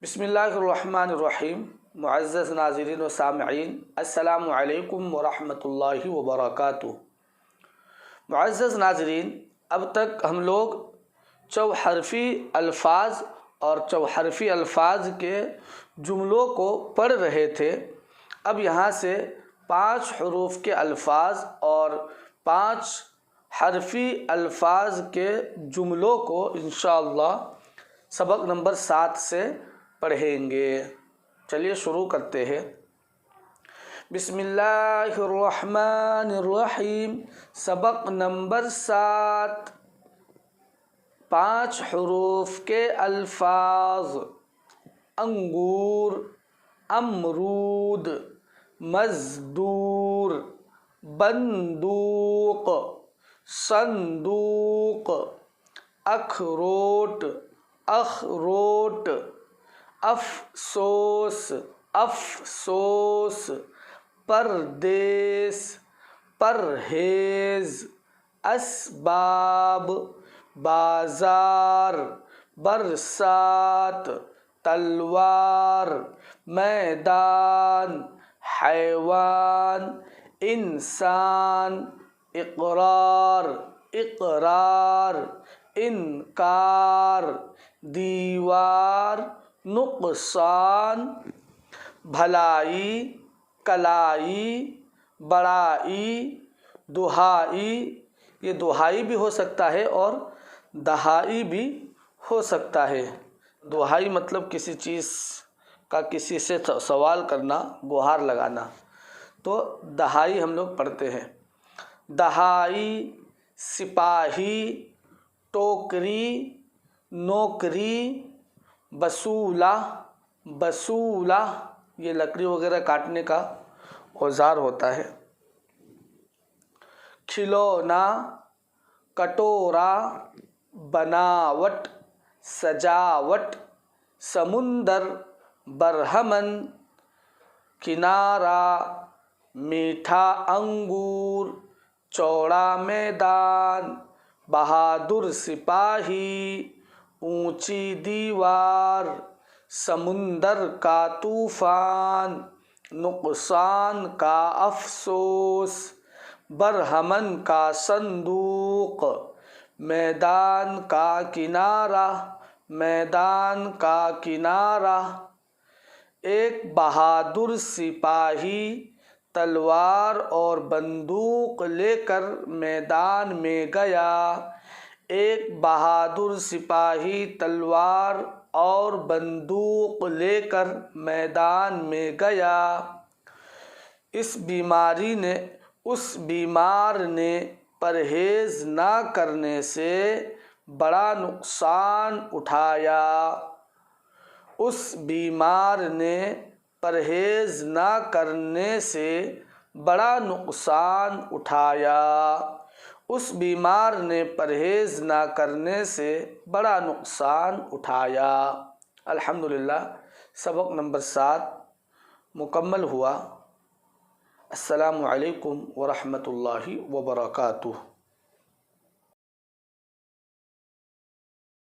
بسم اللہ الرحمن الرحیم۔ معزز ناظرین و سامعین، السلام علیکم ورحمۃ اللہ وبرکاتہ۔ معزز ناظرین، اب تک ہم لوگ چوحرفی الفاظ اور چوحرفی الفاظ کے جملوں کو پڑھ رہے تھے۔ اب یہاں سے 5 حروف کے الفاظ اور 5 حرفی الفاظ کے جملوں کو انشاءاللہ سبق نمبر 7 سے پڑھیں گے۔ چلیے شروع کرتے ہیں۔ بسم اللہ الرحمن الرحیم۔ سبق نمبر 7، 5 حروف کے الفاظ: انگور، امرود، مزدور، بندوق، صندوق، اخروٹ، اخروٹ، افسوس، افسوس، پردیس، پرہیز، اسباب، بازار، برسات، تلوار، میدان، حیوان، انسان، اقرار، اقرار، انکار، دیوار، نقصان، بھلائی، کلائی، بڑائی، دہائی۔ یہ دہائی بھی ہو سکتا ہے اور دہائی بھی ہو سکتا ہے۔ دہائی مطلب کسی چیز کا کسی سے سوال کرنا، گہار لگانا، تو دہائی ہم لوگ پڑھتے ہیں۔ دہائی، سپاہی، ٹوکری، نوکری، بسولہ، بسولہ یہ لکڑی وغیرہ کاٹنے کا اوزار ہوتا ہے۔ کھلونا، کٹورا، بناوٹ، سجاوٹ، سمندر، برہمن، کنارہ، میٹھا انگور، چوڑا میدان، بہادر سپاہی، اونچی دیوار، سمندر کا طوفان، نقصان کا افسوس، برہمن کا صندوق، میدان کا کنارہ، میدان کا کنارہ۔ ایک بہادر سپاہی تلوار اور بندوق لے کر میدان میں گیا۔ ایک بہادر سپاہی تلوار اور بندوق لے کر میدان میں گیا۔ اس بیمار نے پرہیز نہ کرنے سے بڑا نقصان اٹھایا۔ اس بیمار نے پرہیز نہ کرنے سے بڑا نقصان اٹھایا۔ اس بیمار نے پرہیز نہ کرنے سے بڑا نقصان اٹھایا۔ الحمدللہ، سبق نمبر 7 مکمل ہوا۔ السلام علیکم ورحمۃ اللہ وبرکاتہ۔